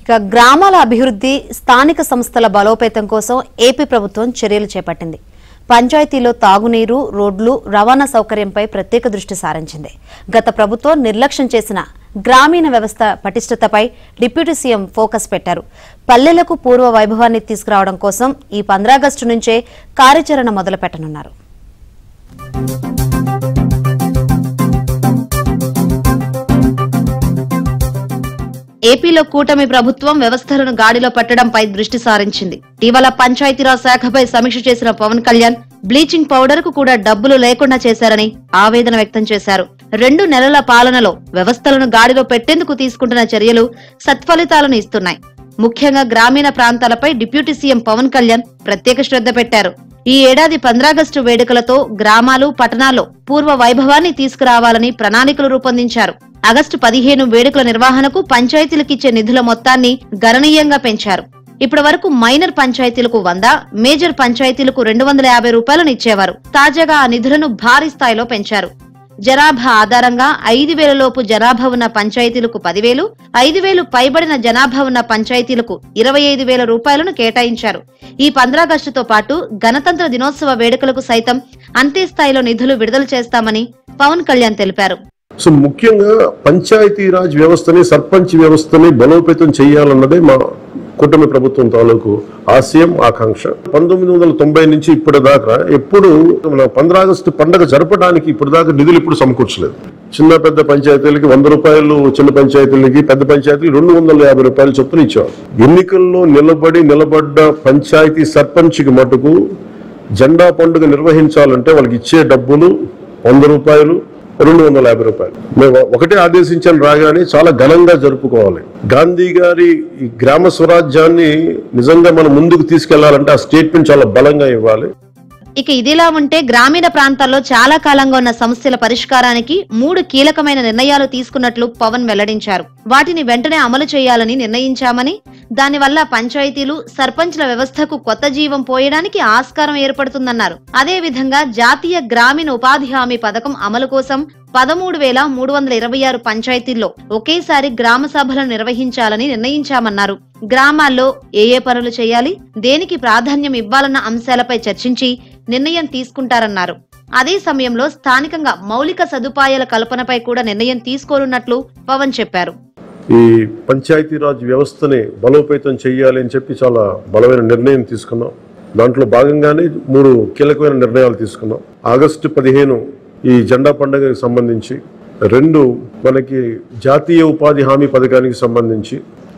గ్రామాల అభివృద్ధి స్థానిక సంస్థల బలోపేతం కోసం ఏపీ ప్రభుత్వం చర్యలు చేపట్టింది. పంచాయతీలో తాగునీరు, రోడ్లు, రవాణా సౌకర్యంపై ప్రత్యేక దృష్టి సారించింది. గత ప్రభుత్వం నిర్లక్ష్యం చేసిన గ్రామీణ వ్యవస్థ పటిష్టతపై డిప్యూటీ సీఎం ఫోకస్ పెట్టారు. పల్లెలకు పూర్వ వైభవాన్ని తీసుకురావడం కోసం ఈ 15 ఆగస్టు నుంచే కార్యాచరణ మొదలుపెట్టనున్నారు. ఏపీలో కూటమి ప్రభుత్వం వ్యవస్థలను గాడిలో పట్టడంపై దృష్టి సారించింది. ఇటీవల పంచాయతీరాజ్ శాఖపై సమీక్ష చేసిన పవన్ కళ్యాణ్ బ్లీచింగ్ పౌడర్ కు కూడా డబ్బులు లేకుండా చేశారని ఆవేదన వ్యక్తం చేశారు. 2 నెలల పాలనలో వ్యవస్థలను గాడిలో పెట్టేందుకు తీసుకుంటున్న చర్యలు సత్ఫలితాలను ఇస్తున్నాయి. ముఖ్యంగా గ్రామీణ ప్రాంతాలపై డిప్యూటీ సీఎం పవన్ కళ్యాణ్ ప్రత్యేక శ్రద్ధ పెట్టారు. ఈ ఏడాది 15 ఆగస్టు వేడుకలతో గ్రామాలు, పట్టణాల్లో పూర్వ వైభవాన్ని తీసుకురావాలని ప్రణాళికలు రూపొందించారు. ఆగస్టు 15 వేడుకల నిర్వహణకు పంచాయతీలకిచ్చే నిధుల మొత్తాన్ని గణనీయంగా పెంచారు. ఇప్పటి వరకు మైనర్ పంచాయతీలకు 100, మేజర్ పంచాయతీలకు 250 రూపాయలను ఇచ్చేవారు. తాజాగా ఆ నిధులను భారీ స్థాయిలో పెంచారు. జనాభా ఆధారంగా 5,000 లోపు జనాభా ఉన్న పంచాయతీలకు 10,000, 5,000 పైబడిన జనాభా ఉన్న పంచాయతీలకు 25,000 రూపాయలను కేటాయించారు. ఈ 15 ఆగస్టుతో పాటు గణతంత్ర దినోత్సవ వేడుకలకు సైతం అంతే స్థాయిలో నిధులు విడుదల చేస్తామని పవన్ కళ్యాణ్ తెలిపారు. సో ముఖ్యంగా పంచాయతీరాజ్ వ్యవస్థని, సర్పంచ్ వ్యవస్థని బలోపేతం చేయాలన్నదే మా కూటమి ప్రభుత్వం తాలూకు ఆశయం, ఆకాంక్ష. 1990 నుంచి ఇప్పటిదాకా ఎప్పుడు 15 ఆగస్టు పండుగ జరపడానికి ఇప్పటిదాకా నిధులు ఇప్పుడు సమకూర్చలేదు. చిన్న పెద్ద పంచాయతీలకి 100 రూపాయలు, చిన్న పంచాయతీలకి, పెద్ద పంచాయతీలకి 250 రూపాయలు చొప్పున ఇచ్చేవారు. ఎన్నికల్లో నిలబడ్డ పంచాయతీ సర్పంచ్కి మటుకు జెండా పండుగ నిర్వహించాలంటే వాళ్ళకి ఇచ్చే డబ్బులు 100 రూపాయలు, 250 రూపాయలు. మేము ఒకటే ఆదేశించాను, రాగానే చాలా ఘనంగా జరుపుకోవాలి. గాంధీ గారి ఈ గ్రామ స్వరాజ్యాన్ని నిజంగా మనం ముందుకు తీసుకెళ్లాలంటే ఆ స్టేట్మెంట్ చాలా బలంగా ఇవ్వాలి. ఇక ఇదిలా ఉంటే గ్రామీణ ప్రాంతాల్లో చాలా కాలంగా ఉన్న సమస్యల పరిష్కారానికి 3 కీలకమైన నిర్ణయాలు తీసుకున్నట్లు పవన్ వెల్లడించారు. వాటిని వెంటనే అమలు చేయాలని నిర్ణయించామని, దానివల్ల పంచాయతీలు, సర్పంచ్ల వ్యవస్థకు కొత్త జీవం పోయడానికి ఆస్కారం ఏర్పడుతుందన్నారు. అదేవిధంగా జాతీయ గ్రామీణ ఉపాధి హామీ పథకం అమలు కోసం 13,326 పంచాయతీల్లో ఒకేసారి గ్రామ సభలను నిర్వహించాలని నిర్ణయించామన్నారు. గ్రామాల్లో ఏ పనులు చేయాలి, దేనికి ప్రాధాన్యం ఇవ్వాలన్న అంశాలపై చర్చించి నిర్ణయం తీసుకుంటారన్నారు. అదే సమయంలో స్థానికంగా మౌలిక సదుపాయాల కల్పనపై కూడా నిర్ణయం తీసుకోనున్నట్లు పవన్ చెప్పారు. ఈ పంచాయతీరాజ్ వ్యవస్థని బలోపేతం చేయాలి అని చెప్పి చాలా బలమైన నిర్ణయం తీసుకున్నాం. దాంట్లో భాగంగానే 3 కీలకమైన నిర్ణయాలు తీసుకున్నాం. ఆగస్టు 15 ఈ జెండా పండుగకి సంబంధించి, 2 మనకి జాతీయ ఉపాధి హామీ పథకానికి సంబంధించి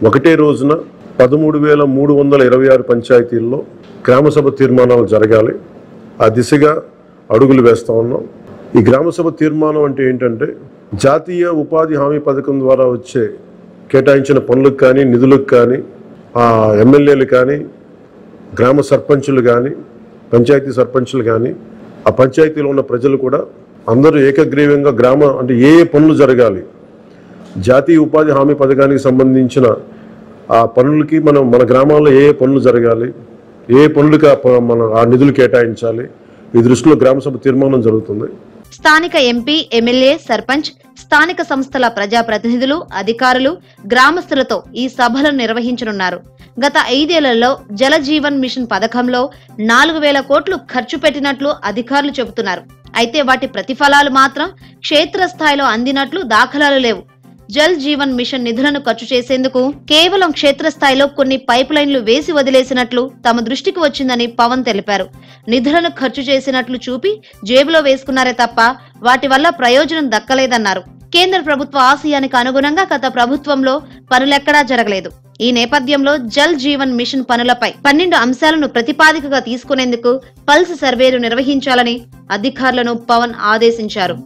ఒకటే రోజున 13,326 పంచాయతీల్లో గ్రామసభ తీర్మానాలు జరగాలి. ఆ దిశగా అడుగులు వేస్తా ఉన్నాం. ఈ గ్రామసభ తీర్మానం అంటే ఏంటంటే, జాతీయ ఉపాధి హామీ పథకం ద్వారా వచ్చే కేటాయించిన పనులకు కానీ, నిధులకు కానీ, ఆ ఎమ్మెల్యేలు కానీ, గ్రామ సర్పంచులు కానీ, పంచాయతీ సర్పంచులు కానీ, ఆ పంచాయతీలో ఉన్న ప్రజలు కూడా అందరూ ఏకగ్రీవంగా అంటే ఏ పనులు జరగాలి, జాతీయ ఉపాధి హామీ పథకానికి సంబంధించిన ఆ పనులకి మన గ్రామాల్లో ఏ పనులు జరగాలి, ఏ పనులకి ఆ నిధులు కేటాయించాలి, ఈ దృష్టిలో గ్రామసభ తీర్మానం జరుగుతుంది. స్థానిక ఎంపీ, ఎమ్మెల్యే, సర్పంచ్, స్థానిక సంస్థల ప్రజాప్రతినిధులు, అధికారులు, గ్రామస్తులతో ఈ సభలను నిర్వహించనున్నారు. గత 5 ఏళ్లలో జల జీవన్ మిషన్ పథకంలో 4,000 కోట్లు ఖర్చు పెట్టినట్లు అధికారులు చెబుతున్నారు. అయితే వాటి ప్రతిఫలాలు మాత్రం క్షేత్రస్థాయిలో అందినట్లు దాఖలాలు లేవు. జల్ జీవన్ మిషన్ నిధులను ఖర్చు చేసేందుకు కేవలం క్షేత్రస్థాయిలో కొన్ని పైప్ లైన్లు వేసి వదిలేసినట్లు తమ దృష్టికి వచ్చిందని పవన్ తెలిపారు. నిధులను ఖర్చు చేసినట్లు చూపి జేబులో వేసుకున్నారే తప్ప వాటి వల్ల ప్రయోజనం దక్కలేదన్నారు. కేంద్ర ప్రభుత్వ ఆశయానికి అనుగుణంగా గత ప్రభుత్వంలో పనులెక్కడా జరగలేదు. ఈ నేపథ్యంలో జల్ జీవన్ మిషన్ పనులపై 12 అంశాలను ప్రతిపాదికగా తీసుకునేందుకు పల్స్ సర్వేలు నిర్వహించాలని అధికారులను పవన్ ఆదేశించారు.